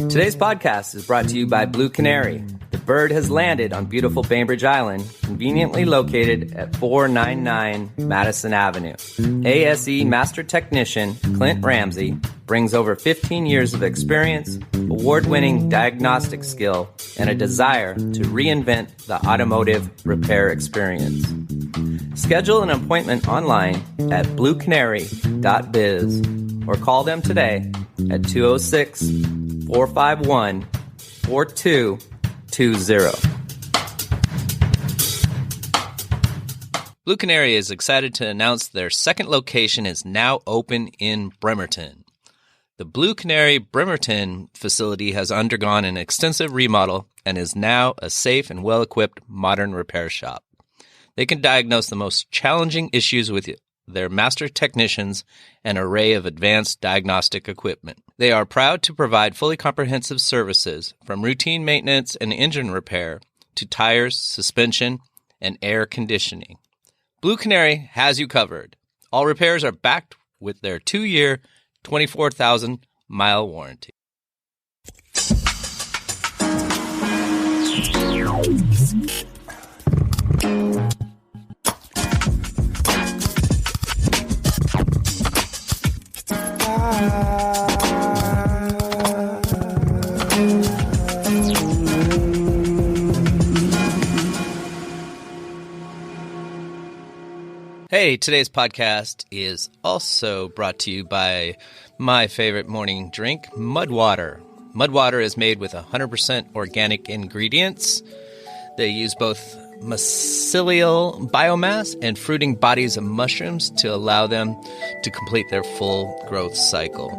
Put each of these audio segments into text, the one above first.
Today's podcast is brought to you by Blue Canary. The bird has landed on beautiful Bainbridge Island, conveniently located at 499 Madison Avenue. ASE Master Technician Clint Ramsey brings over 15 years of experience, award-winning diagnostic skill, and a desire to reinvent the automotive repair experience. Schedule an appointment online at bluecanary.biz or call them today at 206-451-4220. Blue Canary is excited to announce their second location is now open in Bremerton. The Blue Canary Bremerton facility has undergone an extensive remodel and is now a safe and well-equipped modern repair shop. They can diagnose the most challenging issues with their master technicians and array of advanced diagnostic equipment. They are proud to provide fully comprehensive services from routine maintenance and engine repair to tires, suspension, and air conditioning. Blue Canary has you covered. All repairs are backed with their 2-year, 24,000-mile warranty. Hey, today's podcast is also brought to you by my favorite morning drink, Mud Water. Mud Water is made with 100% organic ingredients. They use both mycelial biomass and fruiting bodies of mushrooms to allow them to complete their full growth cycle.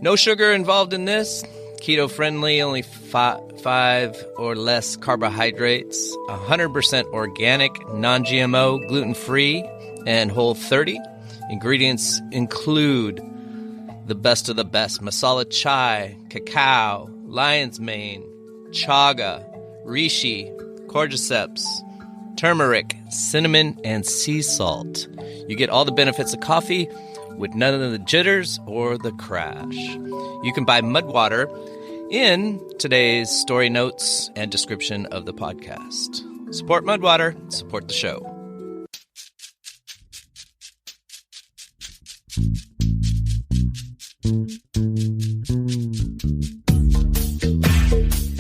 No sugar involved in this. Keto-friendly, only 5 or less carbohydrates. 100% organic, non-GMO, gluten-free, and Whole30. Ingredients include the best of the best: masala chai, cacao, lion's mane, chaga, reishi, cordyceps, turmeric, cinnamon, and sea salt. You get all the benefits of coffee with none of the jitters or the crash. You can buy Mud Water in today's story notes and description of the podcast. Support Mud Water, support the show.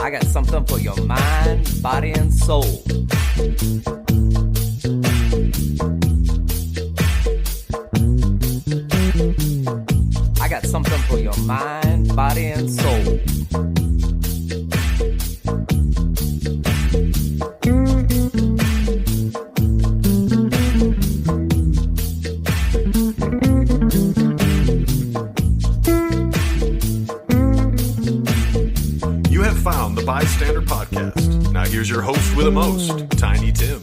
I got something for your mind, body, and soul. I got something for your mind, body, and soul. Found the BISTANDER Podcast. Now here's your host with the most, Tiny Tim.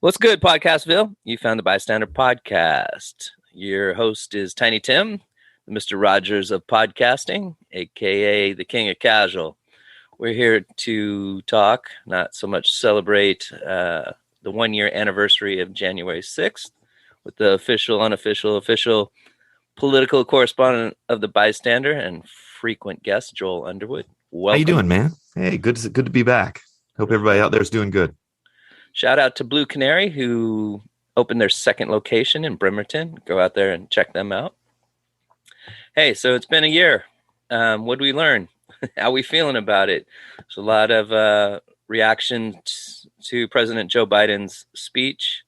What's good, Podcastville? You found the BISTANDER Podcast. Your host is Tiny Tim, the Mr. Rogers of podcasting, a.k.a. the King of Casual. We're here to talk, not so much celebrate the 1-year anniversary of January 6th, with the official, official political correspondent of the BISTANDER and frequent guest, Joel Underwood. Welcome. How you doing, man? Hey, good to be back. Hope everybody out there is doing good. Shout out to Blue Canary, who opened their second location in Bremerton. Go out there and check them out. Hey, so it's been a year. What did we learn? How we feeling about it? There's a lot of reaction to President Joe Biden's speech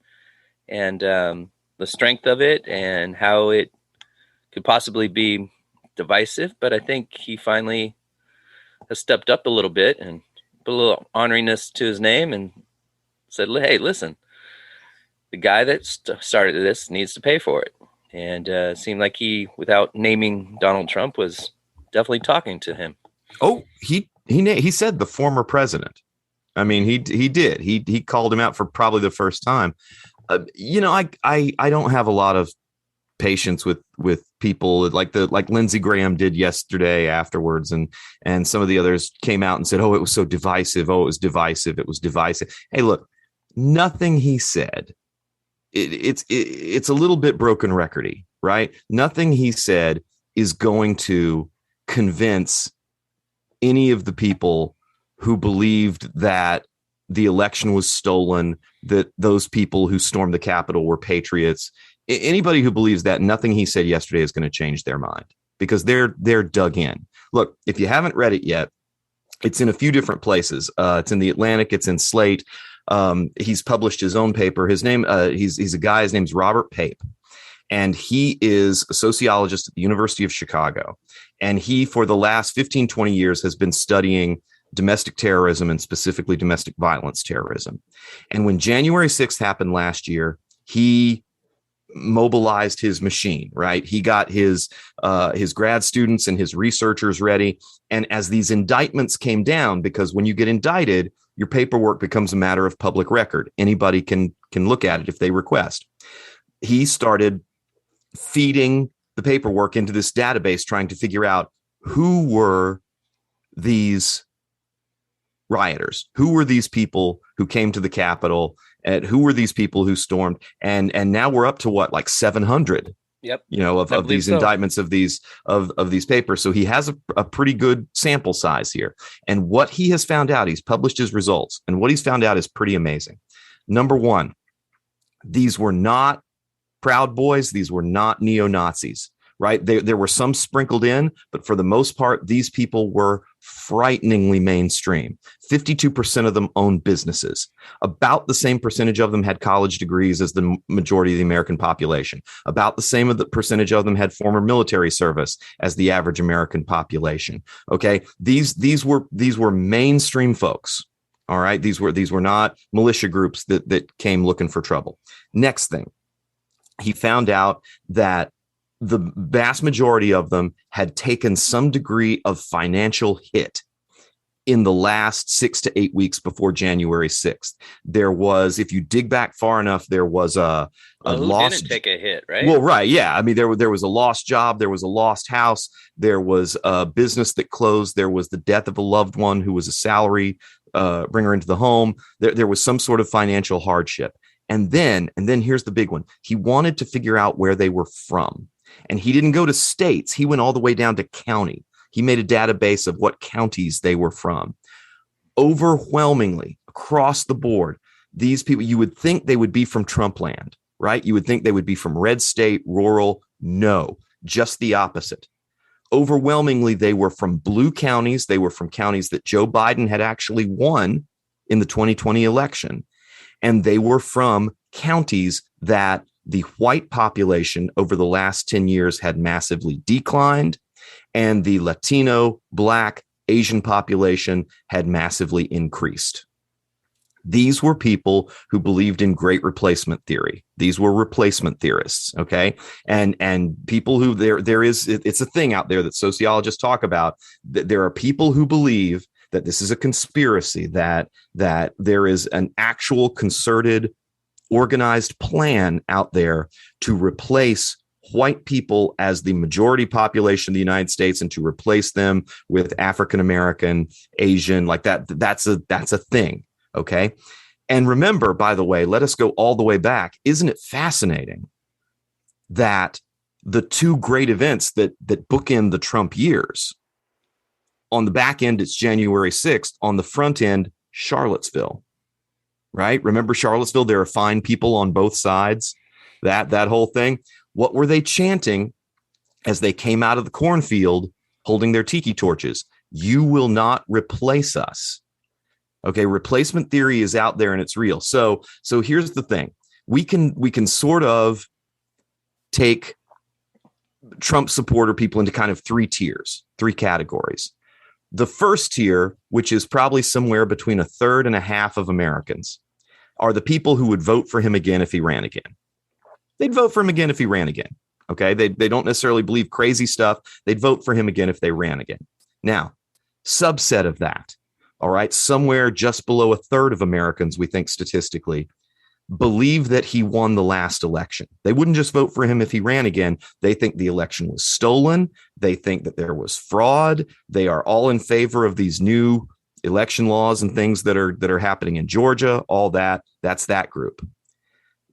and the strength of it and how it could possibly be divisive. But I think he finally has stepped up a little bit and put a little honoriness to his name and said, hey, listen, the guy that started this needs to pay for it. And it seemed like he, without naming Donald Trump, was definitely talking to him. Oh, he said the former president. I mean, he did. He called him out for probably the first time. I don't have a lot of patience with people like Lindsey Graham did yesterday afterwards, and some of the others came out and said, "Oh, it was so divisive. Oh, it was divisive. It was divisive." Hey, look, nothing he said it's a little bit broken recordy, right? Nothing he said is going to convince any of the people who believed that the election was stolen, that those people who stormed the Capitol were patriots. Anybody who believes that, nothing he said yesterday is going to change their mind, because they're dug in. Look, if you haven't read it yet, it's in a few different places. It's in the Atlantic. It's in Slate. He's published his own paper. His name, he's a guy. His name's Robert Pape, and he is a sociologist at the University of Chicago. And he, for the last 15, 20 years, has been studying domestic terrorism, and specifically domestic violence terrorism. And when January 6th happened last year, he mobilized his machine, right? He got his grad students and his researchers ready. And as these indictments came down, because when you get indicted, your paperwork becomes a matter of public record. Anybody can look at it if they request. He started feeding the paperwork into this database, trying to figure out who were these rioters, who were these people who came to the Capitol, and who were these people who stormed. And now we're up to what, like 700. Yep. Of these indictments of these papers. So he has a pretty good sample size here. And what he has found out, he's published his results, and what he's found out is pretty amazing. Number one, these were not Proud Boys. These were not neo-Nazis, right? There were some sprinkled in, but for the most part, these people were frighteningly mainstream. 52% of them owned businesses. About the same percentage of them had college degrees as the majority of the American population. About the same of the percentage of them had former military service as the average American population. Okay, these were mainstream folks. All right, these were not militia groups that came looking for trouble. Next thing, he found out that the vast majority of them had taken some degree of financial hit in the last 6 to 8 weeks before January 6th. There was, if you dig back far enough, there was a lost. Didn't take a hit, right? Well, right, yeah. I mean, there was a lost job, there was a lost house, there was a business that closed, there was the death of a loved one who was a salary bringer into the home. There was some sort of financial hardship, and then here's the big one. He wanted to figure out where they were from. And he didn't go to states. He went all the way down to county. He made a database of what counties they were from. Overwhelmingly, across the board, these people, you would think they would be from Trump land, right? You would think they would be from red state, rural. No, just the opposite. Overwhelmingly, they were from blue counties. They were from counties that Joe Biden had actually won in the 2020 election. And they were from counties that the white population over the last 10 years had massively declined, and the Latino, Black, Asian population had massively increased. These were people who believed in great replacement theory. These were replacement theorists, okay? And people who it's a thing out there that sociologists talk about, that there are people who believe that this is a conspiracy, that there is an actual concerted, organized plan out there to replace white people as the majority population of the United States, and to replace them with African American, Asian, like that. That's a thing. Okay. And remember, by the way, let us go all the way back. Isn't it fascinating that the two great events that bookend the Trump years, on the back end, it's January 6th. On the front end, Charlottesville. Right? Remember Charlottesville? There are fine people on both sides. That whole thing. What were they chanting as they came out of the cornfield holding their tiki torches? You will not replace us. Okay, replacement theory is out there and it's real. So here's the thing. We can sort of take Trump supporter people into kind of three tiers, three categories. The first tier, which is probably somewhere between a third and a half of Americans, are the people who would vote for him again if he ran again. They'd vote for him again if he ran again. Okay, they don't necessarily believe crazy stuff. They'd vote for him again if they ran again. Now, subset of that, all right, somewhere just below a third of Americans, we think statistically, believe that he won the last election. They wouldn't just vote for him if he ran again. They think the election was stolen. They think that there was fraud. They are all in favor of these new election laws and things that are happening in Georgia, all that. That's that group.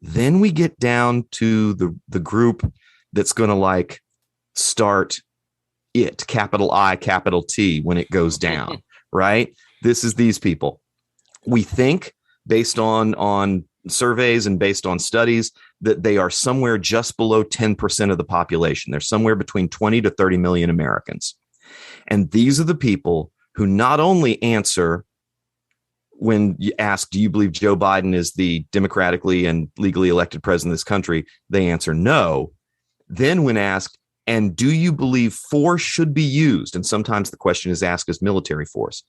Then we get down to the group that's going to like start it, capital I, capital T, when it goes down, right? This is these people. We think, based on surveys and based on studies, that they are somewhere just below 10% of the population. They're somewhere between 20 to 30 million Americans. And these are the people who not only answer when you ask, do you believe Joe Biden is the democratically and legally elected president of this country? They answer no. Then when asked, and do you believe force should be used? And sometimes the question is asked as military force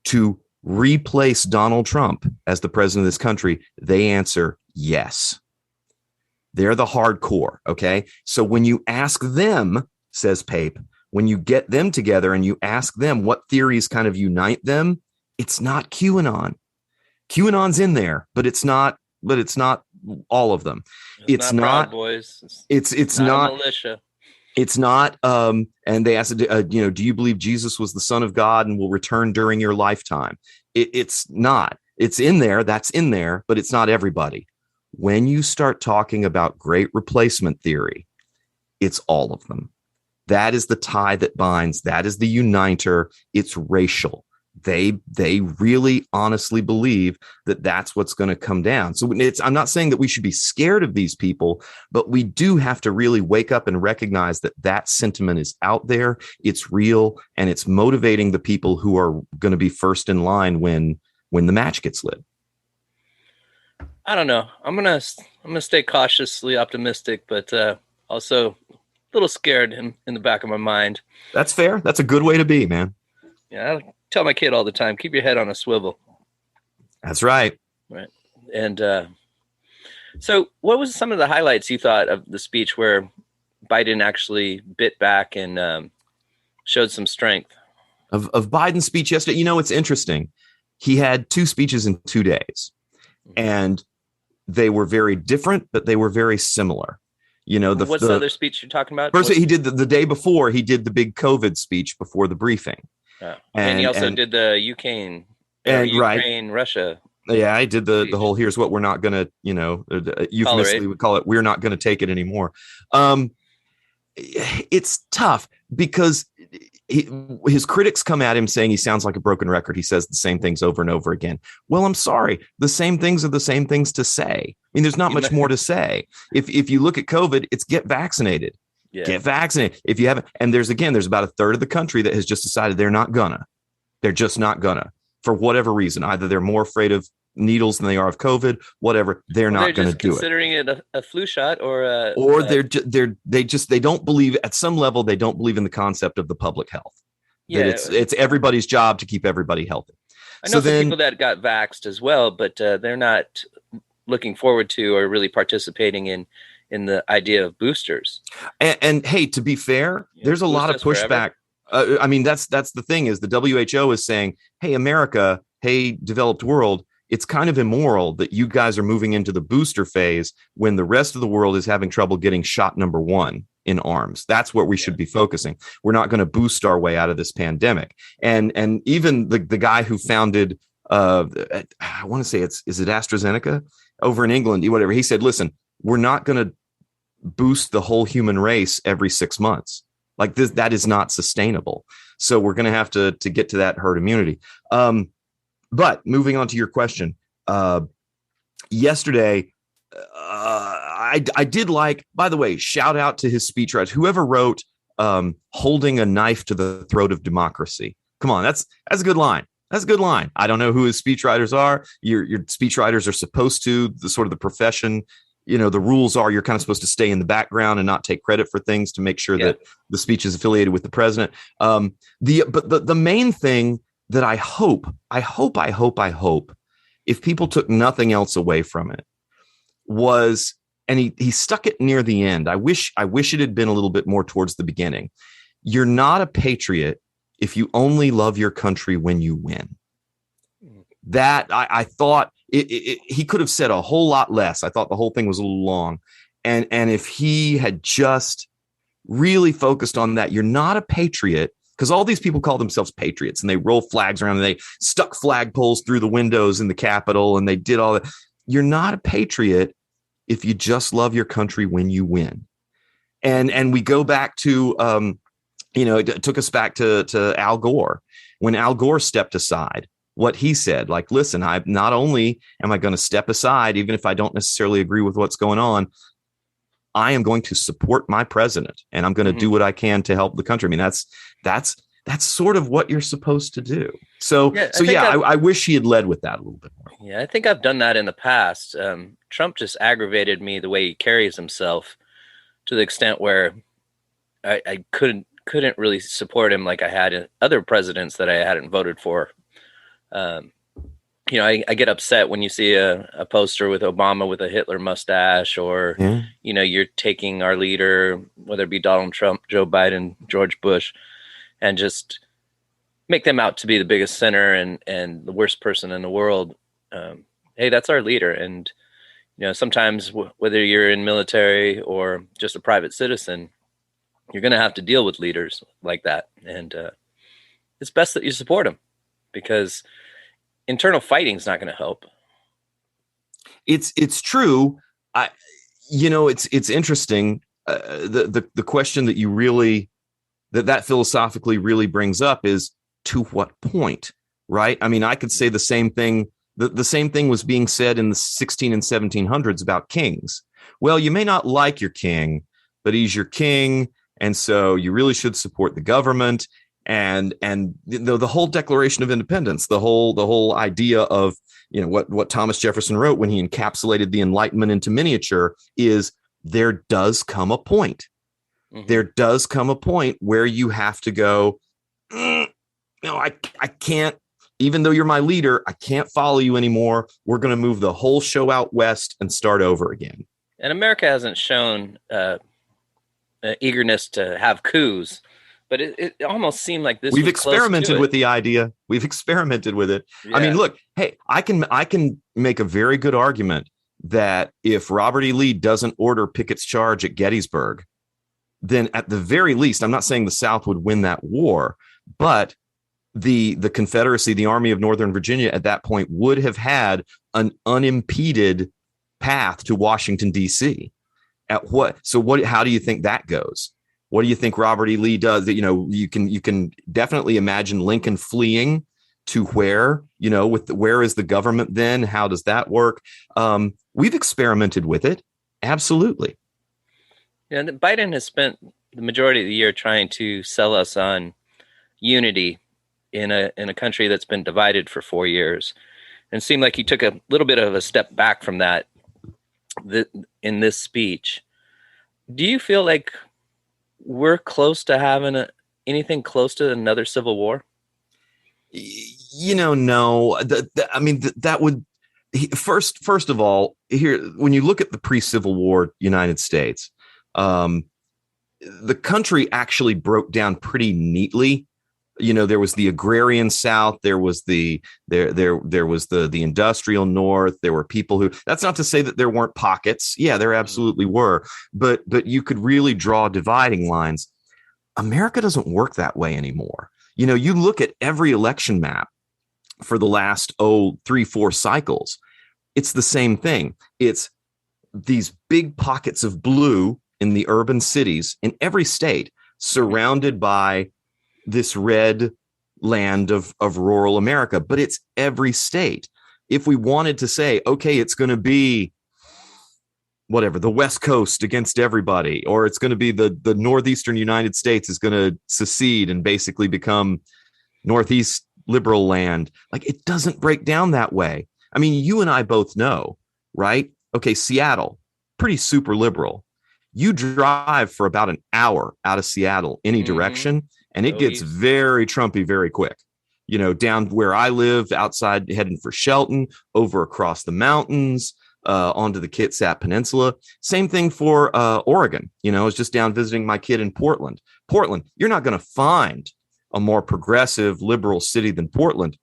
to replace Donald Trump as the president of this country. They answer yes. They're the hardcore. Okay. So when you ask them, says Pape, when you get them together and you ask them what theories kind of unite them, it's not QAnon. QAnon's in there, but it's not all of them. It's not Proud Boys. It's not militia. It's not. And they asked, do you believe Jesus was the Son of God and will return during your lifetime? It's not. It's in there. That's in there, but it's not everybody. When you start talking about great replacement theory, it's all of them. That is the tie that binds. That is the uniter. It's racial. They really honestly believe that that's what's going to come down. So I'm not saying that we should be scared of these people, but we do have to really wake up and recognize that that sentiment is out there. It's real, and it's motivating the people who are going to be first in line when the match gets lit. I don't know. I'm gonna stay cautiously optimistic, but also a little scared in the back of my mind. That's fair. That's a good way to be, man. Yeah, I tell my kid all the time, keep your head on a swivel. That's right. Right. And so what was some of the highlights you thought of the speech where Biden actually bit back and showed some strength? Of Biden's speech yesterday, it's interesting. He had 2 speeches in 2 days, and they were very different, but they were very similar. What's the other speech you're talking about? First, he did the day before, he did the big COVID speech before the briefing. And he also did the Ukraine, Russia. Yeah, I did the whole, here's what we're not going to, euphemistically we call it, we're not going to take it anymore. It's tough because his critics come at him saying he sounds like a broken record. He says the same things over and over again. Well, I'm sorry. The same things are the same things to say. I mean, there's not much more to say. If you look at COVID, it's get vaccinated. Yeah. Get vaccinated. If you haven't, and there's about a third of the country that has just decided they're just not gonna, for whatever reason. Either they're more afraid of needles than they are of COVID, whatever. They're not going to do it. Considering it a flu shot they don't believe, at some level, they don't believe in the concept of the public health. Yeah, that it's everybody's job to keep everybody healthy. I know some people that got vaxxed as well, but they're not looking forward to or really participating in the idea of boosters. And hey, to be fair, there's a lot of pushback. That's the thing is the WHO is saying, hey, America, hey, developed world, it's kind of immoral that you guys are moving into the booster phase when the rest of the world is having trouble getting shot number 1 in arms. That's where we should be focusing. We're not going to boost our way out of this pandemic. And even the guy who founded, I want to say is it AstraZeneca over in England, whatever. He said, listen, we're not going to boost the whole human race every 6 months. Like this, that is not sustainable. So we're going to have to get to that herd immunity. But moving on to your question, yesterday, I did like, by the way, shout out to his speechwriters, whoever wrote holding a knife to the throat of democracy. Come on, that's a good line. That's a good line. I don't know who his speechwriters are. Your speechwriters are supposed to, the sort of the profession, the rules are you're kind of supposed to stay in the background and not take credit for things to make sure that the speech is affiliated with the president. But the main thing that I hope, if people took nothing else away from it, was, and he stuck it near the end. I wish it had been a little bit more towards the beginning. You're not a patriot if you only love your country when you win. That I thought he could have said a whole lot less. I thought the whole thing was a little long. And if he had just really focused on that, you're not a patriot, because all these people call themselves patriots and they roll flags around and they stuck flagpoles through the windows in the Capitol and they did all that. You're not a patriot if you just love your country when you win. And we go back to, it took us back to Al Gore. When Al Gore stepped aside, what he said, like, listen, not only am I going to step aside, even if I don't necessarily agree with what's going on, I am going to support my president, and I'm going to do what I can to help the country. I mean, that's sort of what you're supposed to do. So I wish he had led with that a little bit more. Yeah, I think I've done that in the past. Trump just aggravated me the way he carries himself, to the extent where I couldn't really support him like I had in other presidents that I hadn't voted for. I get upset when you see a poster with Obama with a Hitler mustache, or, you're taking our leader, whether it be Donald Trump, Joe Biden, George Bush, and just make them out to be the biggest sinner and the worst person in the world. Hey, that's our leader. And, sometimes whether you're in military or just a private citizen, you're going to have to deal with leaders like that. And it's best that you support them, because internal fighting is not going to help. It's true. It's interesting. The question that you really, that philosophically really brings up is, to what point, right? I mean, I could say the same thing. The same thing was being said in the 16 and 1700s about kings. Well, you may not like your king, but he's your king, and so you really should support the government. And the whole Declaration of Independence, the whole idea of, what Thomas Jefferson wrote when he encapsulated the Enlightenment into miniature is, there does come a point. Mm-hmm. There does come a point where you have to go, I can't, even though you're my leader, I can't follow you anymore. We're going to move the whole show out west and start over again. And America hasn't shown eagerness to have coups. But it almost seemed like this. We've experimented with the idea. We've experimented with it. Yeah. I mean, look, hey, I can make a very good argument that if Robert E. Lee doesn't order Pickett's charge at Gettysburg, then at the very least, I'm not saying the South would win that war, but the Confederacy, the Army of Northern Virginia at that point would have had an unimpeded path to Washington, D.C. How do you think that goes? What do you think Robert E. Lee does? That, you can definitely imagine Lincoln fleeing to where, where is the government then? How does that work? We've experimented with it. Absolutely. Yeah, Biden has spent the majority of the year trying to sell us on unity in a country that's been divided for 4 years. And it seemed like he took a little bit of a step back from that in this speech. Do you feel like we're close to having anything close to another civil war? No. That would first of all, here, when you look at the pre-Civil War United States, the country actually broke down pretty neatly. There was the agrarian South, there was the industrial North. There were people who, that's not to say that there weren't pockets. Yeah, there absolutely were. But you could really draw dividing lines. America doesn't work that way anymore. You look at every election map for the last 3-4 cycles. It's the same thing. It's these big pockets of blue in the urban cities in every state, surrounded by this red land of rural America, but it's every state. If we wanted to say, okay, it's going to be whatever, the West Coast against everybody, or it's going to be the northeastern United States is going to secede and basically become Northeast liberal land, like, it doesn't break down that way. I mean, you and I both know, right? Okay, Seattle, pretty super liberal. You drive for about an hour out of Seattle, any direction, and it gets very Trumpy very quick. Down where I live, outside, heading for Shelton, over across the mountains, onto the Kitsap Peninsula. Same thing for Oregon. I was just down visiting my kid in Portland. Portland, you're not going to find a more progressive liberal city than Portland.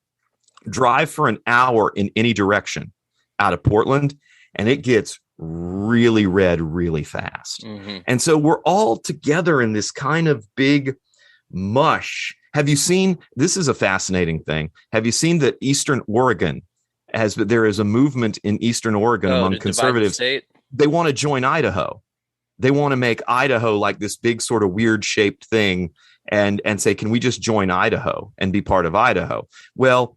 Drive for an hour in any direction out of Portland, and it gets really red really fast. And so we're all together in this kind of big mush. Have you seen, this is a fascinating thing. Have you seen that Eastern Oregon there is a movement in Eastern Oregon among conservatives they want to join Idaho. They want to make Idaho like this big sort of weird shaped thing and say, can we just join Idaho and be part of Idaho? Well,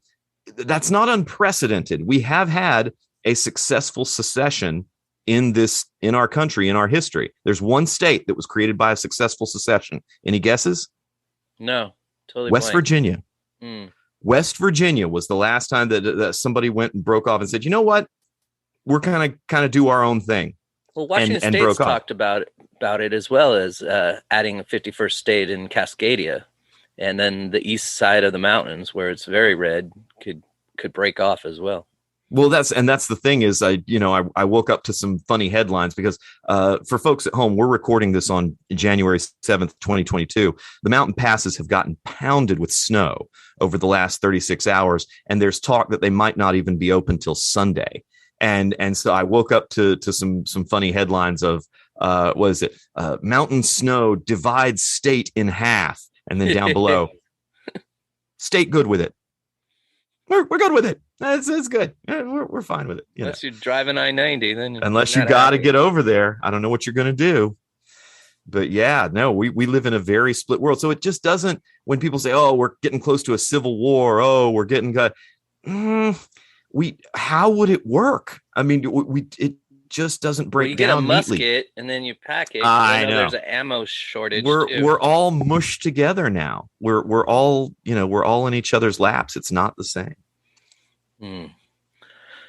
that's not unprecedented. We have had a successful secession in our country, in our history. There's one state that was created by a successful secession. Any guesses? No, totally. West blank. Virginia. West Virginia was the last time that somebody went and broke off and said, you know what? We're kind of do our own thing. Well, Washington State's talked about it, as well as adding a 51st state in Cascadia, and then the east side of the mountains where it's very red could break off as well. Well, that's the thing is, I woke up to some funny headlines because for folks at home, we're recording this on January 7th, 2022. The mountain passes have gotten pounded with snow over the last 36 hours, and there's talk that they might not even be open till Sunday. And so I woke up to some funny headlines of what is it? Mountain snow divides state in half, and then down below, state good with it. We're good with it. It's good. We're fine with it. Unless you're driving I-90, then unless you got to get over there, I don't know what you're going to do. But yeah, no, we live in a very split world. So it just doesn't. When people say, "Oh, we're getting close to a civil war," "Oh, we're getting got," how would it work? I mean, it just doesn't break down. You get a musket neatly. and then you pack it. I know there's an ammo shortage. We're all mushed together now. We're all in each other's laps. It's not the same.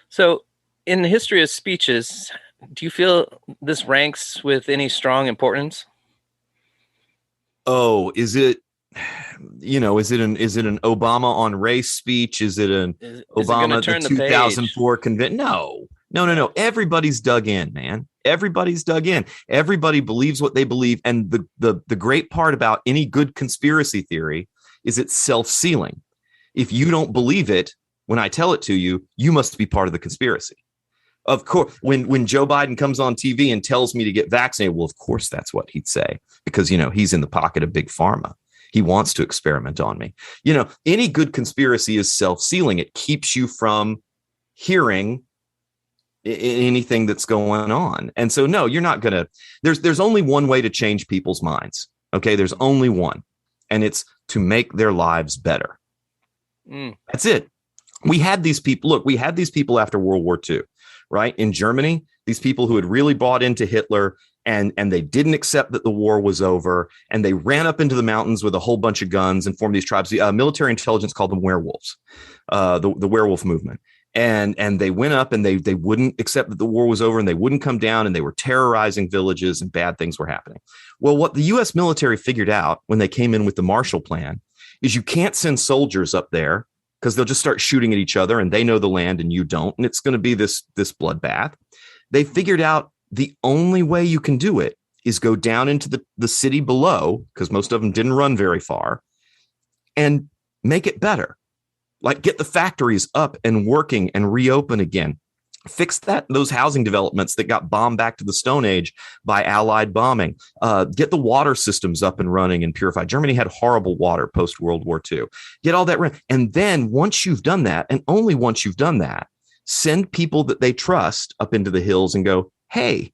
So, in the history of speeches, do you feel this ranks with any strong importance? Oh, is it? Is it an Obama on race speech? Is it an Obama the 2004 convention? No. Everybody's dug in, man. Everybody's dug in. Everybody believes what they believe. And the great part about any good conspiracy theory is it's self-sealing. If you don't believe it, when I tell it to you, you must be part of the conspiracy. Of course, when Joe Biden comes on TV and tells me to get vaccinated, well, of course, that's what he'd say, because, he's in the pocket of big pharma. He wants to experiment on me. Any good conspiracy is self-sealing. It keeps you from hearing anything that's going on. And so, no, you're not going to. There's only one way to change people's minds. Okay, there's only one, and it's to make their lives better. That's it. We had these people. Look, we had these people after World War II, right? In Germany, these people who had really bought into Hitler. And they didn't accept that the war was over, and they ran up into the mountains with a whole bunch of guns and formed these tribes. The military intelligence called them werewolves, the werewolf movement. And they went up and they wouldn't accept that the war was over, and they wouldn't come down, and they were terrorizing villages, and bad things were happening. Well, what the U.S. military figured out when they came in with the Marshall Plan is you can't send soldiers up there because they'll just start shooting at each other, and they know the land and you don't, and it's going to be this bloodbath. They figured out the only way you can do it is go down into the city below, because most of them didn't run very far, and make it better. Like, get the factories up and working and reopen again. Fix those housing developments that got bombed back to the Stone Age by Allied bombing. Get the water systems up and running and purified. Germany had horrible water post World War II. Get all that running. And then once you've done that, and only once you've done that, send people that they trust up into the hills and go, hey,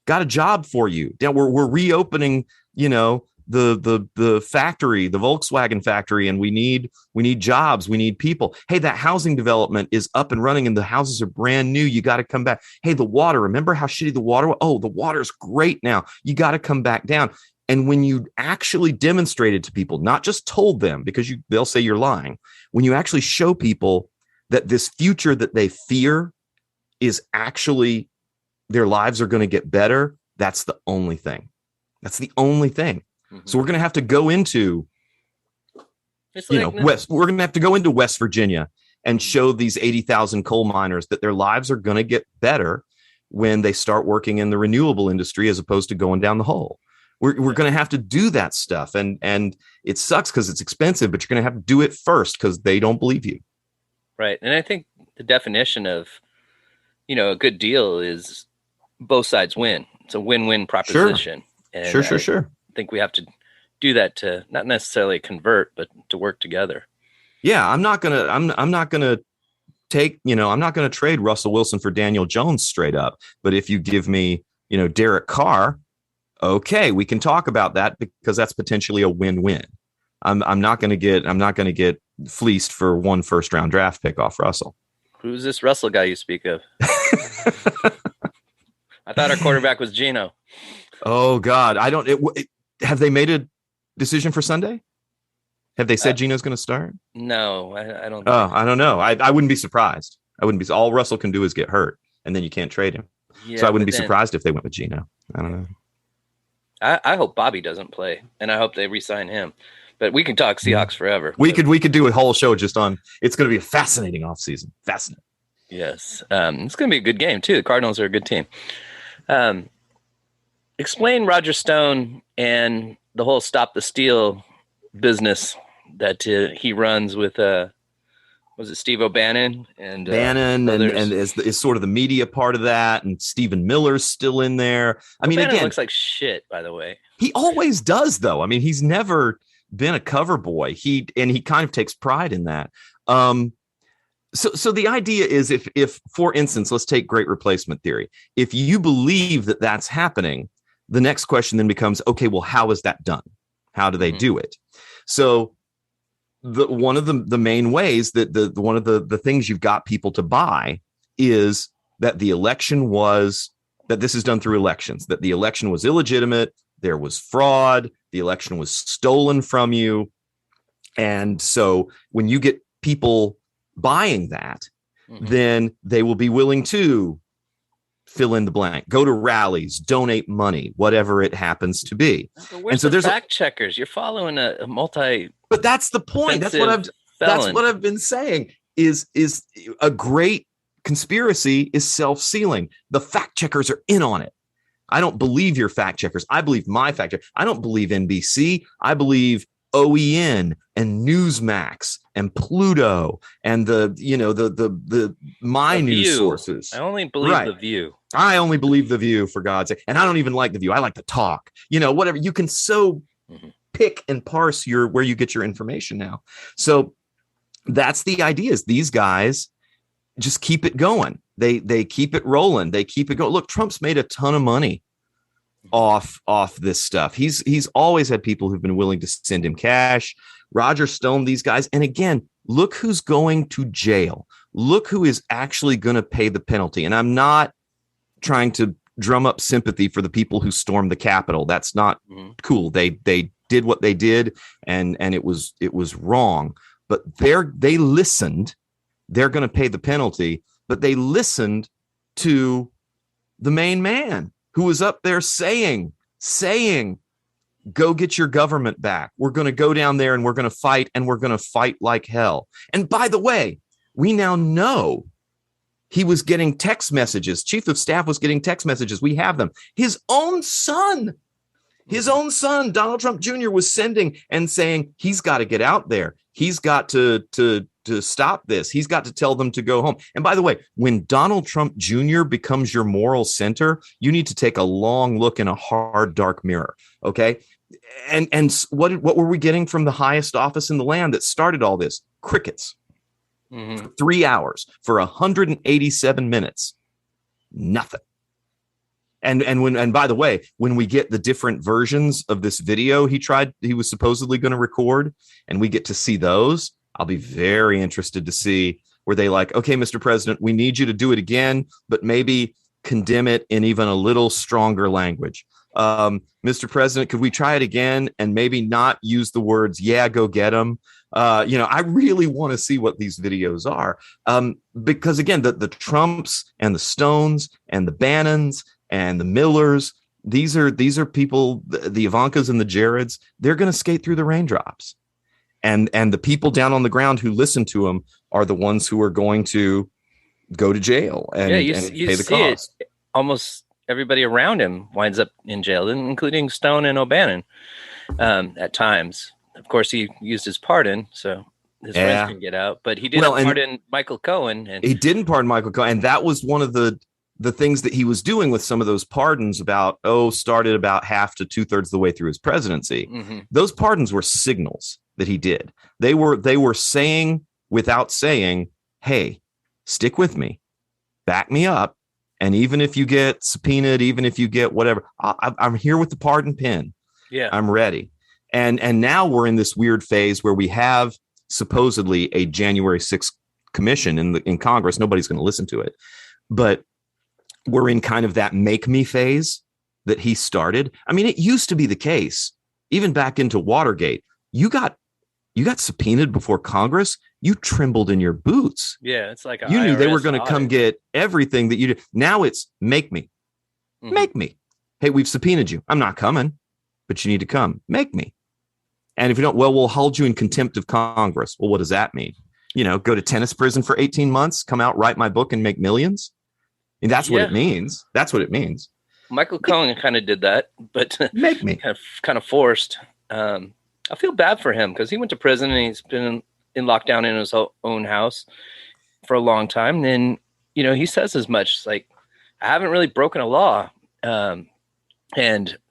got a job for you. Now we're reopening, the factory, the Volkswagen factory, and we need jobs. We need people. Hey, that housing development is up and running and the houses are brand new. You got to come back. Hey, the water, remember how shitty the water was? Oh, the water's great now. You got to come back down. And when you actually demonstrated to people, not just told them, because they'll say you're lying, when you actually show people that this future that they fear is actually their lives are going to get better, that's the only thing. That's the only thing. Mm-hmm. So we're going to have to go into, we're going to have to go into West Virginia and show these 80,000 coal miners that their lives are going to get better when they start working in the renewable industry as opposed to going down the hole. We're going to have to do that stuff. And it sucks because it's expensive, but you're going to have to do it first because they don't believe you. Right. And I think the definition of, a good deal is both sides win. It's a win-win proposition. Sure. And sure. I think we have to do that to not necessarily convert, but to work together. Yeah, I'm not gonna I'm not going to trade Russell Wilson for Daniel Jones straight up. But if you give me, Derek Carr, okay, we can talk about that because that's potentially a win-win. I'm not going to get fleeced for one first-round draft pick off Russell. Who's this Russell guy you speak of? I thought our quarterback was Geno. Oh God, have they made a decision for Sunday? Have they said Geno's going to start? No, I don't. I don't know. I wouldn't be surprised. All Russell can do is get hurt, and then you can't trade him. Yeah, so I wouldn't be surprised if they went with Geno. I don't know. I hope Bobby doesn't play, and I hope they re-sign him. But we can talk Seahawks forever. We could do a whole show just on. It's going to be a fascinating offseason. Fascinating. Yes, it's going to be a good game too. The Cardinals are a good team. Explain Roger Stone and the whole Stop the Steal business that he runs with. Was it Steve O'Bannon and Bannon and is sort of the media part of that, and Stephen Miller's still in there. I mean, O'Bannon again, looks like shit. By the way, he always does, though. I mean, he's never been a cover boy. He kind of takes pride in that. So the idea is if for instance, let's take great replacement theory. If you believe that that's happening, the next question then becomes, okay, well, how is that done? How do they do it? So one of the main ways that one of the things you've got people to buy is that that this is done through elections, that the election was illegitimate, there was fraud, the election was stolen from you. And so when you get people buying that, then they will be willing to fill in the blank, go to rallies, donate money, whatever it happens to be. And so there's fact checkers. You're following a multi. But that's the point. That's what I've been saying is a great conspiracy is self-sealing. The fact checkers are in on it. I don't believe your fact checkers. I believe my fact checker. I don't believe NBC. I believe OEN and Newsmax and Pluto and the news sources. I only believe The View. I only believe The View, for God's sake. And I don't even like The View. I like to talk. Whatever. You can pick and parse where you get your information now. So that's the idea, is these guys just keep it going. They keep it rolling. They keep it going. Look, Trump's made a ton of money off this stuff. He's always had people who've been willing to send him cash. Roger Stone, these guys. And again, look who's going to jail. Look who is actually going to pay the penalty. And I'm not trying to drum up sympathy for the people who stormed the Capitol. That's not cool. They did what they did, and it was wrong. But they listened. They're going to pay the penalty, but they listened to the main man who was up there saying, go get your government back. We're going to go down there and we're going to fight, and we're going to fight like hell. And by the way, we now know he was getting text messages. Chief of Staff was getting text messages. We have them. His own son, Donald Trump Jr. was sending and saying, he's got to get out there. He's got to stop this. He's got to tell them to go home. And by the way, when Donald Trump Jr. becomes your moral center, you need to take a long look in a hard, dark mirror. Okay. And what were we getting from the highest office in the land that started all this? Crickets. 3 hours for 187 minutes. Nothing. And by the way, when we get the different versions of this video he was supposedly going to record, and we get to see those, I'll be very interested to see where they like, okay, Mr. President, we need you to do it again, but maybe condemn it in even a little stronger language. Mr. President, could we try it again and maybe not use the words, yeah, go get them? I really want to see what these videos are. Because again, the Trumps and the Stones and the Bannons and the Millers, these are people, the Ivankas and the Jareds, they're going to skate through the raindrops. And the people down on the ground who listen to them are the ones who are going to go to jail and pay the cost. Almost everybody around him winds up in jail, including Stone and O'Bannon at times. Of course, he used his pardon, so his friends can get out. But he didn't pardon Michael Cohen. He didn't pardon Michael Cohen. And that was one of the things that he was doing with some of those pardons started about half to 2/3 of the way through his presidency. Those pardons were signals that he did. They were saying without saying, hey, stick with me, back me up. And even if you get subpoenaed, even if you get whatever, I'm here with the pardon pin. Yeah, I'm ready. And now we're in this weird phase where we have supposedly a January 6th commission in Congress. Nobody's going to listen to it, but we're in kind of that make me phase that he started. I mean, it used to be the case, even back into Watergate. You got subpoenaed before Congress. You trembled in your boots. Yeah, it's like you knew they were going to come get everything that you did. Now it's make me, make me. Hey, we've subpoenaed you. I'm not coming, but you need to come. Make me. And if you don't, well, we'll hold you in contempt of Congress. Well, what does that mean? Go to tennis prison for 18 months, come out, write my book, and make millions. And that's what it means. That's what it means. Michael Cohen kind of did that, but make me kind of forced. I feel bad for him because he went to prison and he's been in lockdown in his own house for a long time. And, he says as much. It's like, I haven't really broken a law. And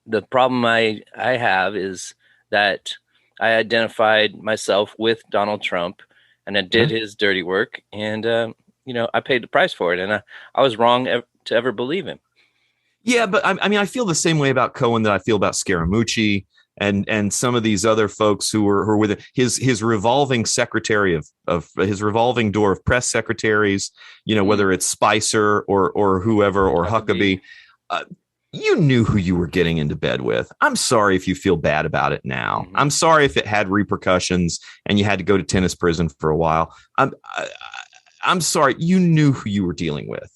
the problem I have is that I identified myself with Donald Trump and I did his dirty work. And, I paid the price for it. And I was wrong to ever believe him. Yeah, but I mean, I feel the same way about Cohen that I feel about Scaramucci and some of these other folks who were with his revolving secretary of his revolving door of press secretaries, whether it's Spicer or whoever or Huckabee. You knew who you were getting into bed with. I'm sorry if you feel bad about it now. I'm sorry if it had repercussions and you had to go to tennis prison for a while. I'm sorry. You knew who you were dealing with.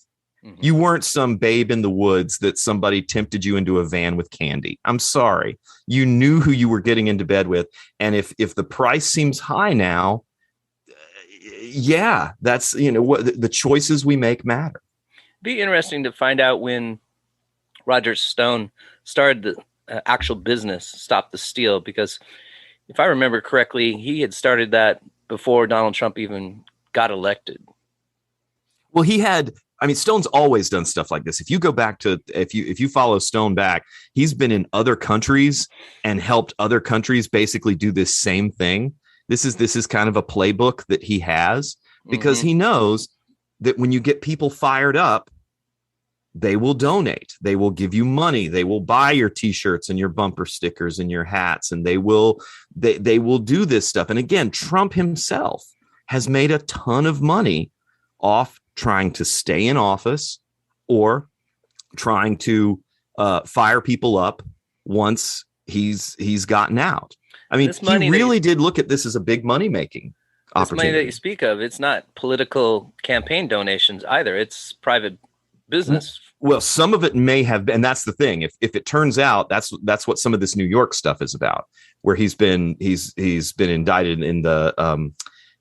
You weren't some babe in the woods that somebody tempted you into a van with candy. I'm sorry. You knew who you were getting into bed with. And if the price seems high now, that's, what the choices we make matter. Be interesting to find out when Roger Stone started the actual business, Stop the Steal, because if I remember correctly, he had started that before Donald Trump even got elected. Well, Stone's always done stuff like this. If you go back to, if you follow Stone back, he's been in other countries and helped other countries basically do this same thing. This is kind of a playbook that he has because he knows that when you get people fired up, they will donate. They will give you money. They will buy your T-shirts and your bumper stickers and your hats, and they will do this stuff. And again, Trump himself has made a ton of money off trying to stay in office or trying to fire people up once he's gotten out. I mean, he really did look at this as a big money-making opportunity. This money that you speak of, it's not political campaign donations either. It's private business. Well, some of it may have been, and that's the thing. If it turns out that's what some of this New York stuff is about, where he's been indicted in the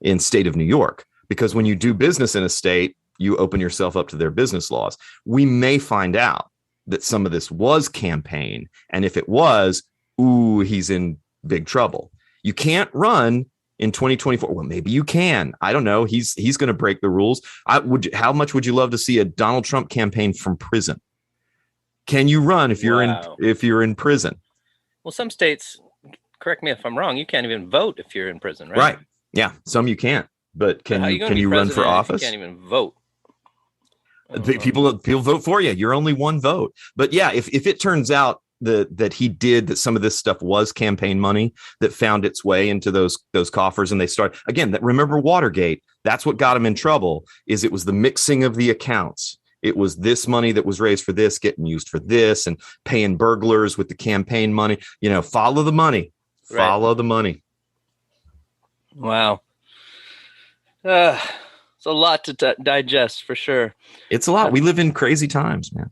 in state of New York, because when you do business in a state, you open yourself up to their business laws. We may find out that some of this was campaign, and if it was, he's in big trouble. You can't run in 2024. Well, maybe you can. I don't know. He's going to break the rules. How much would you love to see a Donald Trump campaign from prison? Can you run if you're in prison? Well, some states, correct me if I'm wrong, you can't even vote if you're in prison, right? Right. Yeah. Some you can't. But can you run for office? You can't even vote. People vote for you. You're only one vote. But yeah, if it turns out that some of this stuff was campaign money that found its way into those coffers, and they start again. Remember Watergate? That's what got him in trouble. It was the mixing of the accounts. It was this money that was raised for this getting used for this, and paying burglars with the campaign money. Follow the money. Right. Follow the money. Wow. It's a lot to digest for sure. It's a lot. We live in crazy times, man.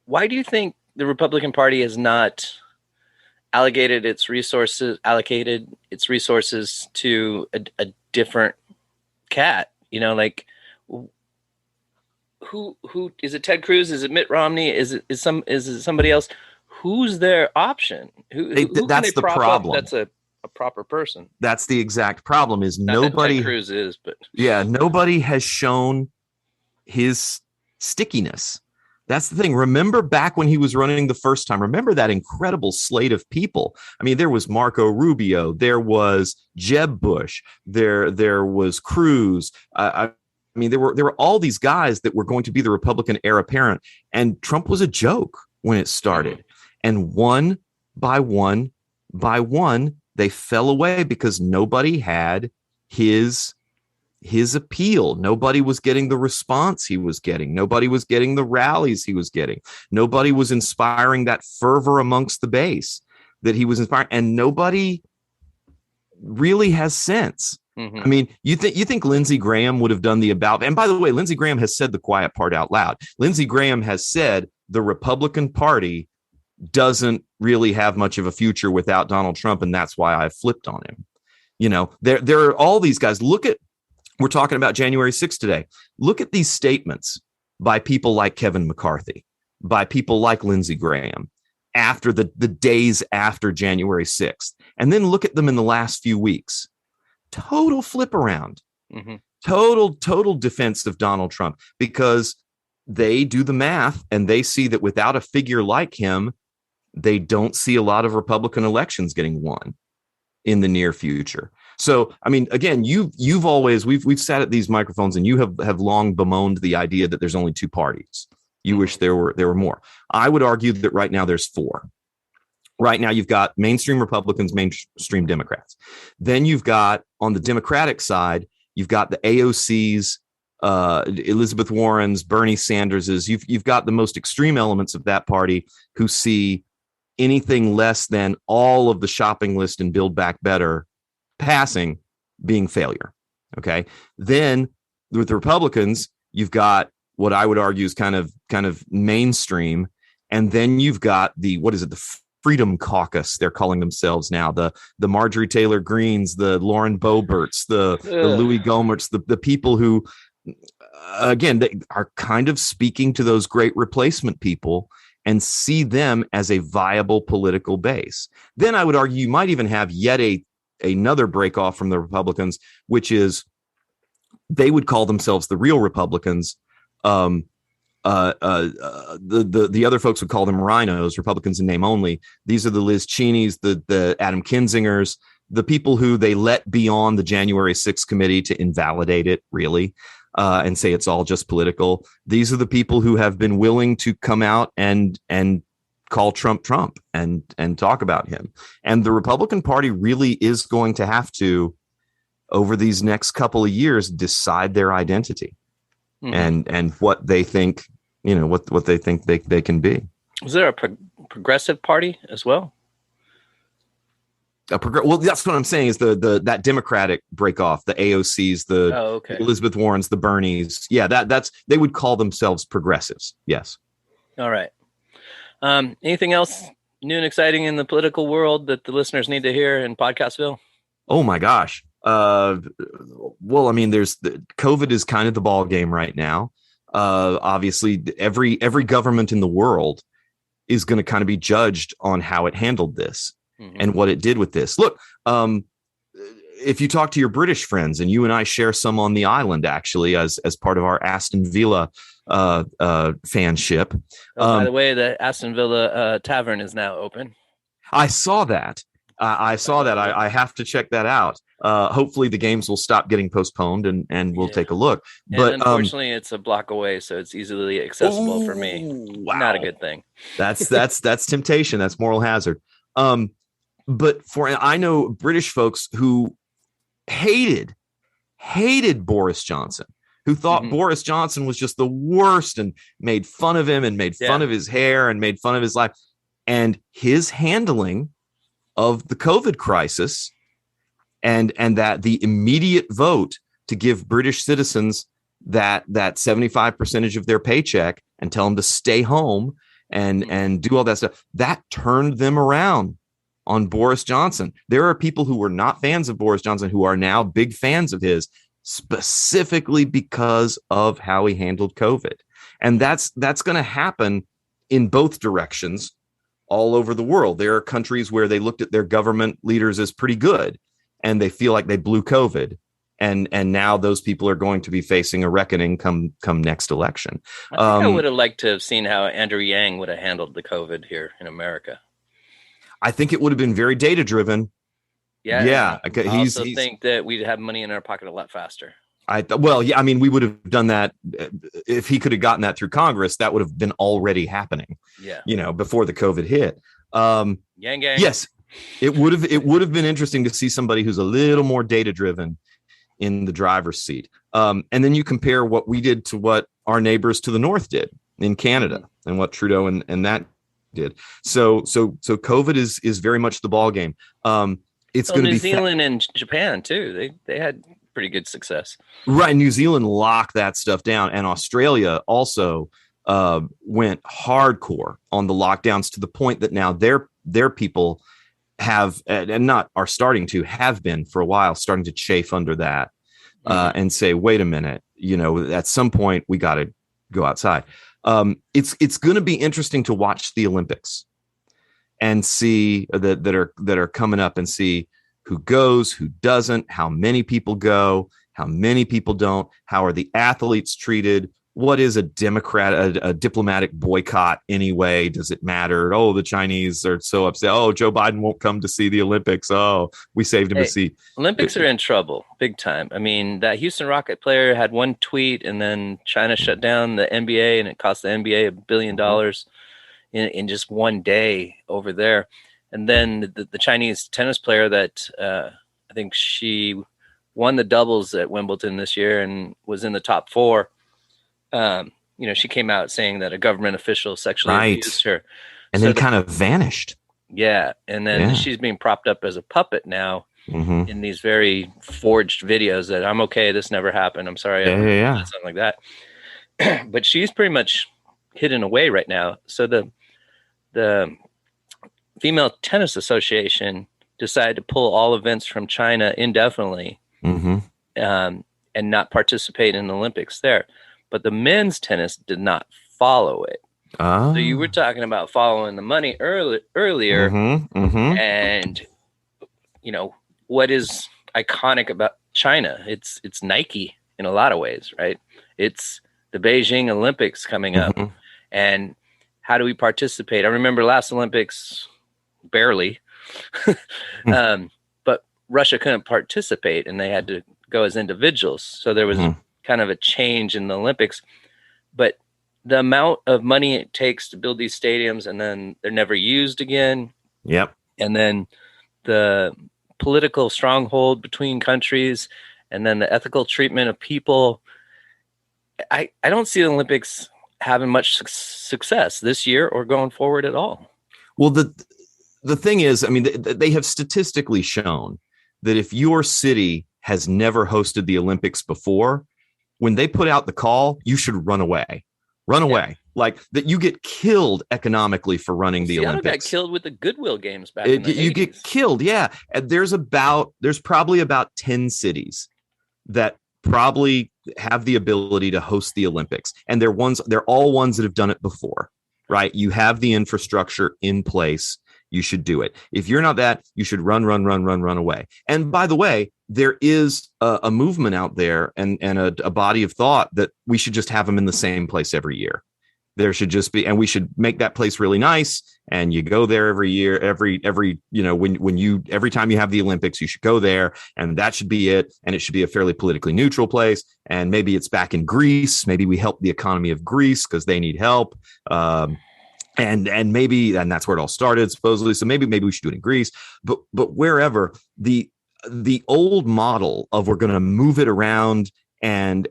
Why do you think the Republican Party has not allocated its resources to a different cat? Who is it? Ted Cruz? Is it Mitt Romney? Is it somebody else? Who's their option? That's the problem. That's a proper person. That's the exact problem. Is not nobody Ted Cruz is, but nobody has shown his stickiness. That's the thing. Remember back when he was running the first time, remember that incredible slate of people. I mean, there was Marco Rubio, there was Jeb Bush, there was Cruz. I I mean, there were all these guys that were going to be the Republican heir apparent, and Trump was a joke when it started. And one by one, they fell away because nobody had his appeal. Nobody was getting the response he was getting. Nobody was getting the rallies he was getting. Nobody was inspiring that fervor amongst the base that he was inspiring, and nobody really has sense. I mean, you think Lindsey Graham would have done the about? And by the way, Lindsey Graham has said the quiet part out loud. Lindsey Graham has said the Republican Party doesn't really have much of a future without Donald Trump, and that's why I flipped on him. You know, there are all these guys. We're talking about January 6th today. Look at these statements by people like Kevin McCarthy, by people like Lindsey Graham, after the days after January 6th, and then look at them in the last few weeks. Total flip around, total defense of Donald Trump, because they do the math and they see that without a figure like him, they don't see a lot of Republican elections getting won in the near future. So, I mean, again, you've always, we've sat at these microphones and you have long bemoaned the idea that there's only two parties. You wish there were more. I would argue that right now there's four. Right now, you've got mainstream Republicans, mainstream Democrats. Then you've got, on the Democratic side, you've got the AOCs, Elizabeth Warren's, Bernie Sanders's. You've got the most extreme elements of that party who see anything less than all of the shopping list and Build Back Better passing being failure. Okay. Then with the Republicans, you've got what I would argue is kind of mainstream. And then you've got the Freedom Caucus, they're calling themselves now, the Marjorie Taylor Greenes, the Lauren Boeberts, the Louis Gohmerts, the people who, again, they are kind of speaking to those great replacement people and see them as a viable political base. Then I would argue you might even have yet another break off from the Republicans, which is they would call themselves the real Republicans. The other folks would call them rhinos, Republicans in name only. These are the Liz Cheney's, the Adam Kinzingers, the people who they let be on the January 6th committee to invalidate it, really, and say it's all just political. These are the people who have been willing to come out and call Trump and talk about him. And the Republican Party really is going to have to, over these next couple of years, decide their identity. And what they think, what they think they can be. Is there a progressive party as well? Well, that's what I'm saying is that Democratic break off, the AOCs, the Elizabeth Warrens, the Bernies. Yeah, that's they would call themselves progressives. Yes. All right. Anything else new and exciting in the political world that the listeners need to hear in Podcastville? Oh my gosh. Well, I mean, there's COVID is kind of the ball game right now. Obviously, every government in the world is going to kind of be judged on how it handled this and what it did with this. Look, if you talk to your British friends, and you and I share some on the island, actually, as part of our Aston Villa fanship. By the way, the Aston Villa Tavern is now open. I saw that. I have to check that out. Hopefully the games will stop getting postponed and we'll take a look. But unfortunately, it's a block away, so it's easily accessible for me. Wow. Not a good thing. That's temptation. That's moral hazard. But I know British folks who hated Boris Johnson, who thought Boris Johnson was just the worst and made fun of him and made fun of his hair and made fun of his life and his handling of the COVID crisis. And that the immediate vote to give British citizens that 75% of their paycheck and tell them to stay home and do all that stuff, that turned them around on Boris Johnson. There are people who were not fans of Boris Johnson who are now big fans of his, specifically because of how he handled COVID. And that's going to happen in both directions all over the world. There are countries where they looked at their government leaders as pretty good, and they feel like they blew COVID. And now those people are going to be facing a reckoning come next election. I would have liked to have seen how Andrew Yang would have handled the COVID here in America. I think it would have been very data driven. Yeah. I also think that we'd have money in our pocket a lot faster. Well, yeah, I mean, we would have done that if he could have gotten that through Congress. That would have been already happening. Yeah, before the COVID hit. Yang gang. Yes, it would have been interesting to see somebody who's a little more data driven in the driver's seat. And then you compare what we did to what our neighbors to the north did in Canada, and what Trudeau and that did. So COVID is very much the ball game. It's going to be New Zealand and Japan too. They had pretty good success. Right. New Zealand locked that stuff down, and Australia also went hardcore on the lockdowns to the point that now their people have are starting to have been for a while starting to chafe under that and say, wait a minute, at some point we got to go outside. It's going to be interesting to watch the Olympics and see that are coming up, and see who goes, who doesn't, how many people go, how many people don't, how are the athletes treated, what is a diplomatic boycott anyway? Does it matter? Oh, the Chinese are so upset. Oh, Joe Biden won't come to see the Olympics. Oh, we saved him a seat. Olympics are in trouble big time. I mean, that Houston Rocket player had one tweet, and then China shut down the NBA, and it cost the NBA $1 billion in just one day over there. And then the Chinese tennis player that I think she won the doubles at Wimbledon this year and was in the top 4. She came out saying that a government official sexually abused her. And then kind of vanished. Yeah. And then she's being propped up as a puppet now in these very forged videos that I'm okay, this never happened. I'm sorry. Something like that. But she's pretty much hidden away right now. So the Female Tennis Association decided to pull all events from China indefinitely and not participate in the Olympics there. But the men's tennis did not follow it. So you were talking about following the money earlier. And, what is iconic about China? It's Nike in a lot of ways, right? It's the Beijing Olympics coming up. And how do we participate? I remember last Olympics, barely. But Russia couldn't participate, and they had to go as individuals. So there was kind of a change in the Olympics. But the amount of money it takes to build these stadiums, and then they're never used again. Yep. And then the political stronghold between countries, and then the ethical treatment of people. I don't see the Olympics having much success this year or going forward at all. Well, the thing is, I mean, they have statistically shown that if your city has never hosted the Olympics before, when they put out the call, you should run away. Like that, you get killed economically for running the Seattle Olympics. Got killed with the Goodwill Games back in the 80s. You get killed, yeah. And there's probably about 10 cities that probably have the ability to host the Olympics, and they're all ones that have done it before, right? You have the infrastructure in place. You should do it. If you're not that, you should run away. And by the way, there is a movement out there and a body of thought that we should just have them in the same place every year. There should just be, and we should make that place really nice. And you go there every year, every time you have the Olympics, you should go there, and that should be it. And it should be a fairly politically neutral place. And maybe it's back in Greece. Maybe we help the economy of Greece because they need help. And that's where it all started, supposedly. So maybe we should do it in Greece, but wherever the old model of we're going to move it around, and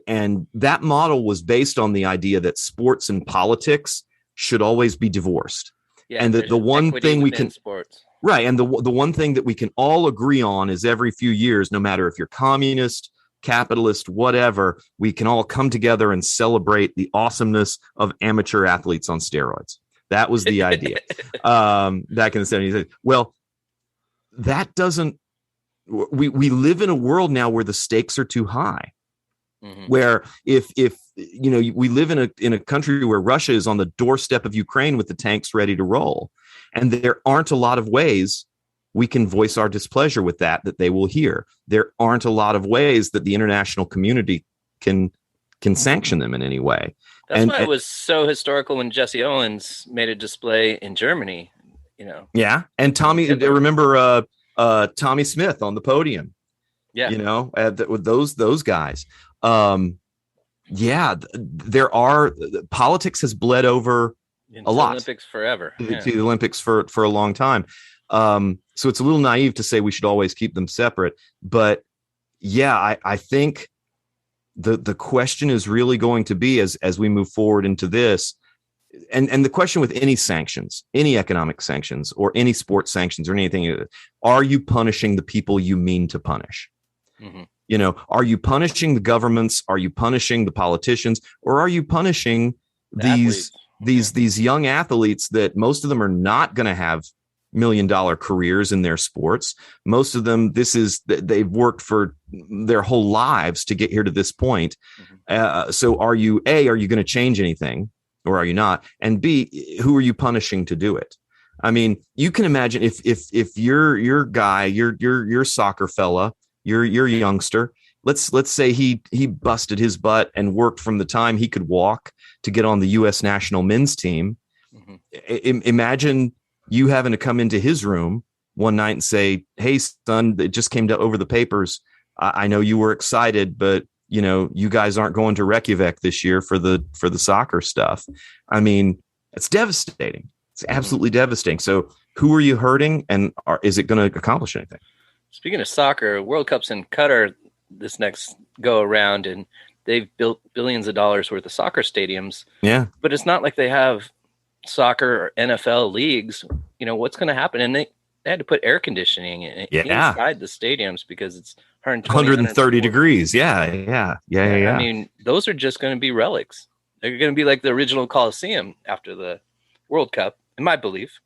that model was based on the idea that sports and politics should always be divorced. Yeah, and the one thing we can sports. Right. And the one thing that we can all agree on is every few years, no matter if you're communist, capitalist, whatever, we can all come together and celebrate the awesomeness of amateur athletes on steroids. That was the idea back in the 70s. Well, that doesn't. We live in a world now where the stakes are too high. Where if we live in a country where Russia is on the doorstep of Ukraine with the tanks ready to roll, and there aren't a lot of ways we can voice our displeasure with that they will hear. There aren't a lot of ways that the international community can sanction them in any way. That's why it was so historical when Jesse Owens made a display in Germany, Yeah. And remember Tommy Smith on the podium Yeah. With those guys. There are politics has bled over Into a lot Olympics forever. Yeah. to the Olympics for a long time. So it's a little naive to say we should always keep them separate. But yeah, I think the question is really going to be as we move forward into this, and the question with any sanctions, any economic sanctions or any sports sanctions or anything, are you punishing the people you mean to punish? Mm-hmm. Are you punishing the governments? Are you punishing the politicians? Or are you punishing these young athletes that most of them are not going to have $1 million careers in their sports? Most of them, they've worked for their whole lives to get here to this point. Mm-hmm. So are you going to change anything, or are you not? And B, who are you punishing to do it? I mean, you can imagine if your guy, your soccer fella, your youngster, let's say he busted his butt and worked from the time he could walk to get on the U.S. national men's team. Mm-hmm. Imagine you having to come into his room one night and say, "Hey, son, it just came over the papers. I know you were excited, but you guys aren't going to Reykjavik this year for the soccer stuff." I mean, it's devastating. It's absolutely devastating. So who are you hurting, and is it going to accomplish anything? Speaking of soccer, World Cup's in Qatar this next go around, and they've built billions of dollars worth of soccer stadiums. Yeah. But it's not like they have soccer or NFL leagues. What's going to happen? And they had to put air conditioning inside the stadiums because it's 130 degrees. Yeah. I mean, those are just going to be relics. They're going to be like the original Coliseum after the World Cup, in my belief.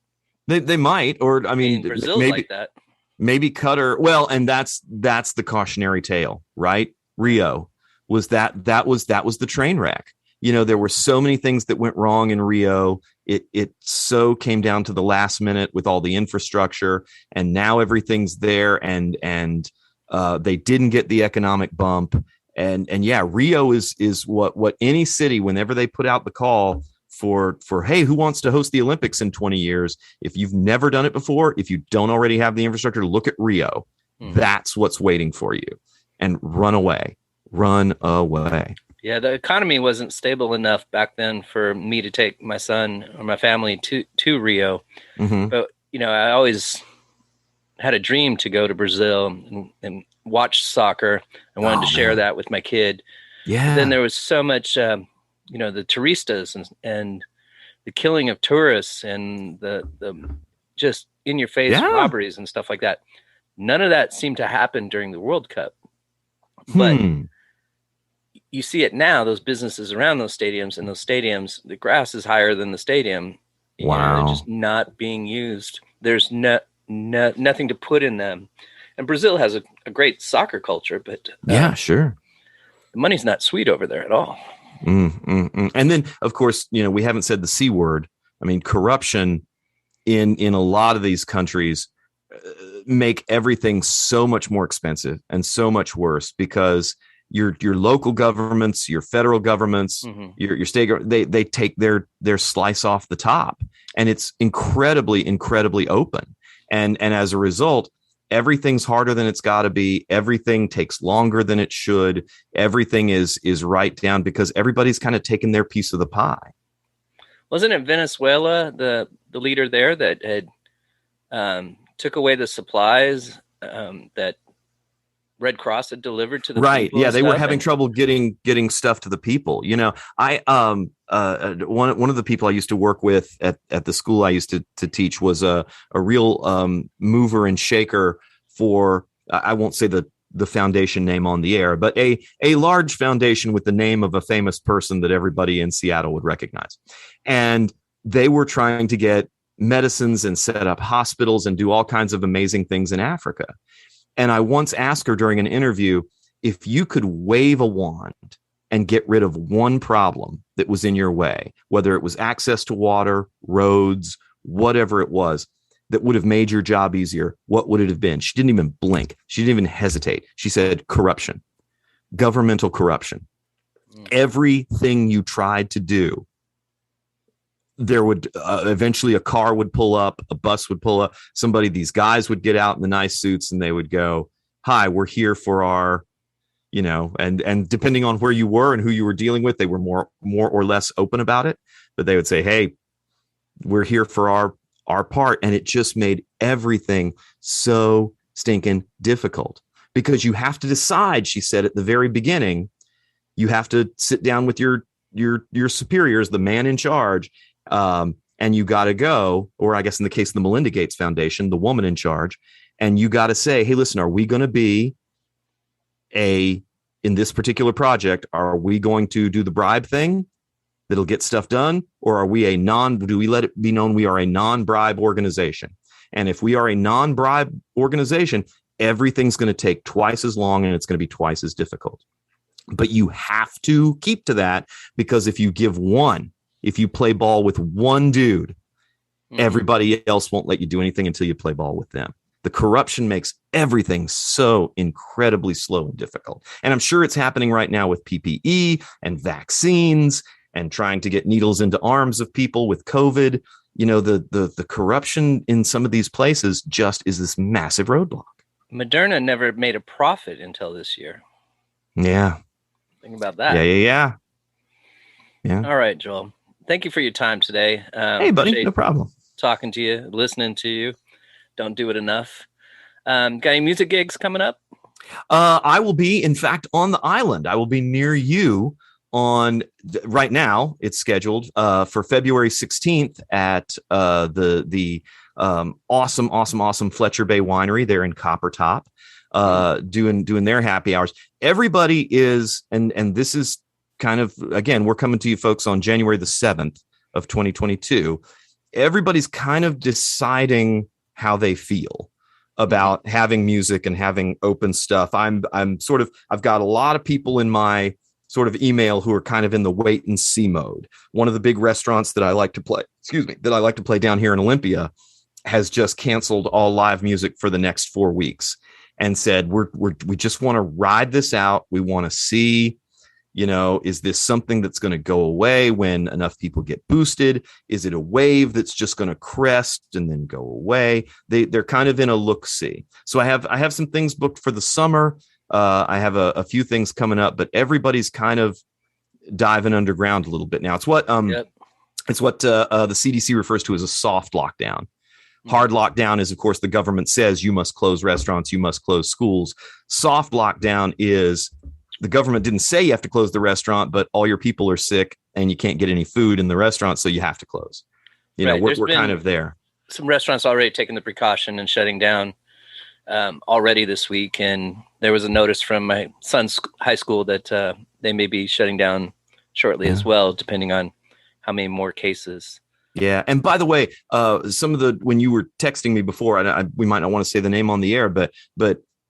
They might, or I mean Brazil's maybe like that. Maybe Qatar. Well, and that's the cautionary tale, right? Rio was that was the train wreck. There were so many things that went wrong in Rio. It so came down to the last minute with all the infrastructure, and now everything's there, and they didn't get the economic bump. And Rio is what any city, whenever they put out the call for, hey, who wants to host the Olympics in 20 years? If you've never done it before, if you don't already have the infrastructure, look at Rio. Mm-hmm. That's what's waiting for you. And run away. Yeah, the economy wasn't stable enough back then for me to take my son or my family to Rio. Mm-hmm. But, I always had a dream to go to Brazil and watch soccer. I wanted to share that with my kid. Yeah. But then there was so much, the touristas and the killing of tourists and the just in your face robberies and stuff like that. None of that seemed to happen during the World Cup. But you see it now, those businesses around those stadiums, the grass is higher than the stadium. Wow. They're just not being used. There's nothing to put in them. And Brazil has a great soccer culture, but sure. The money's not sweet over there at all. And then, of course, we haven't said the C word. I mean, corruption in a lot of these countries make everything so much more expensive and so much worse because your local governments, your federal governments, your state, they take their slice off the top, and it's incredibly, incredibly open. And as a result, everything's harder than it's got to be. Everything takes longer than it should. Everything is right down because everybody's kind of taken their piece of the pie. Wasn't it Venezuela, the leader there that had took away the supplies that Red Cross had delivered to the people? Yeah, they were having trouble getting stuff to the people. I one of the people I used to work with at the school I used to teach was a real mover and shaker for I won't say the foundation name on the air, but a large foundation with the name of a famous person that everybody in Seattle would recognize. And they were trying to get medicines and set up hospitals and do all kinds of amazing things in Africa. And I once asked her during an interview, if you could wave a wand and get rid of one problem that was in your way, whether it was access to water, roads, whatever it was, that would have made your job easier, what would it have been? She didn't even blink. She didn't even hesitate. She said, corruption, governmental corruption. Everything you tried to do, there would eventually a car would pull up, a bus would pull up, these guys would get out in the nice suits and they would go, hi, we're here for our, and depending on where you were and who you were dealing with, they were more or less open about it. But they would say, hey, we're here for our part. And it just made everything so stinking difficult because you have to decide, she said at the very beginning, you have to sit down with your superiors, the man in charge, and you got to go, or I guess in the case of the Melinda Gates Foundation, the woman in charge, and you got to say, hey, listen, are we going to be in this particular project, are we going to do the bribe thing that'll get stuff done? Or are we do we let it be known we are a non-bribe organization? And if we are a non-bribe organization, everything's going to take twice as long and it's going to be twice as difficult. But you have to keep to that, because if you play ball with one dude, everybody else won't let you do anything until you play ball with them. The corruption makes everything so incredibly slow and difficult. And I'm sure it's happening right now with PPE and vaccines and trying to get needles into arms of people with COVID. The corruption in some of these places just is this massive roadblock. Moderna never made a profit until this year. Yeah. Think about that. Yeah. All right, Joel. Thank you for your time today. Hey, buddy. No problem. Talking to you, listening to you. Don't do it enough. Got any music gigs coming up? I will be, in fact, on the island. I will be near you right now. It's scheduled for February 16th at the awesome Fletcher Bay Winery there in Coppertop, doing their happy hours. Everybody is, and this is kind of, again, we're coming to you folks on January the 7th of 2022. Everybody's kind of deciding how they feel about having music and having open stuff. I've got a lot of people in my sort of email who are kind of in the wait and see mode. One of the big restaurants that I like to play down here in Olympia has just canceled all live music for the next 4 weeks and said, we just want to ride this out. We want to see, is this something that's going to go away when enough people get boosted? Is it a wave that's just going to crest and then go away? They're kind of in a look-see. So I have some things booked for the summer. I have a few things coming up, but everybody's kind of diving underground a little bit now. It's what the CDC refers to as a soft lockdown. Hard lockdown is, of course, the government says you must close restaurants, you must close schools. Soft lockdown is the government didn't say you have to close the restaurant, but all your people are sick and you can't get any food in the restaurant, so you have to close. We're kind of there. Some restaurants already taking the precaution and shutting down already this week. And there was a notice from my son's high school that they may be shutting down shortly as well, depending on how many more cases. Yeah. And by the way, when you were texting me before, we might not want to say the name on the air, but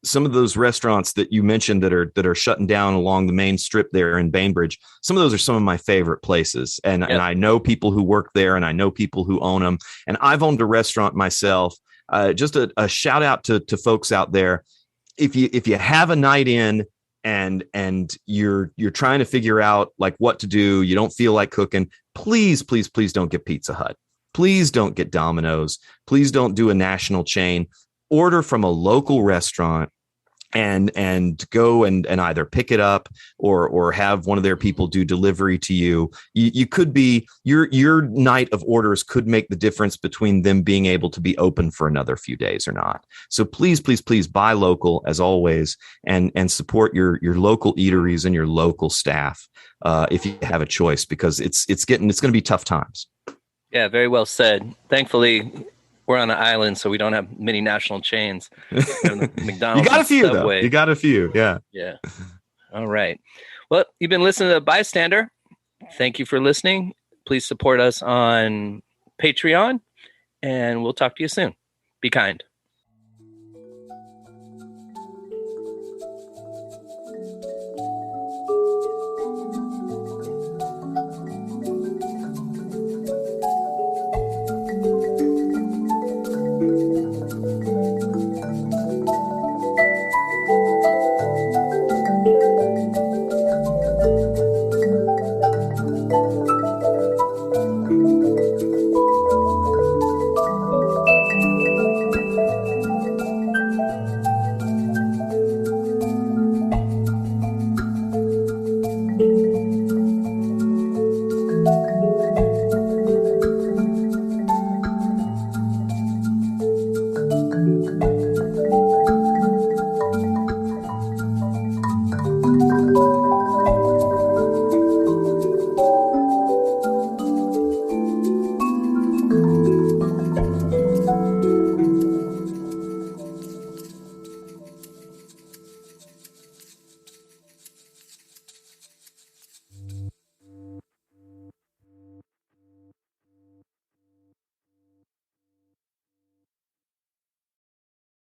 some of those restaurants that you mentioned that are shutting down along the main strip there in Bainbridge, some of those are some of my favorite places. And I know people who work there and I know people who own them. And I've owned a restaurant myself. Just a shout out to folks out there. If you have a night in and you're trying to figure out like what to do, you don't feel like cooking, please don't get Pizza Hut. Please don't get Domino's. Please don't do a national chain. Order from a local restaurant and go and either pick it up or have one of their people do delivery to you. You could be your night of orders could make the difference between them being able to be open for another few days or not. So please buy local as always and support your local eateries and your local staff if you have a choice, because it's going to be tough times. Yeah, very well said. Thankfully, we're on an island, so we don't have many national chains. McDonald's. You got a few, Subway. though. You got a few, yeah. Yeah. All right. Well, you've been listening to Bystander. Thank you for listening. Please support us on Patreon, and we'll talk to you soon. Be kind.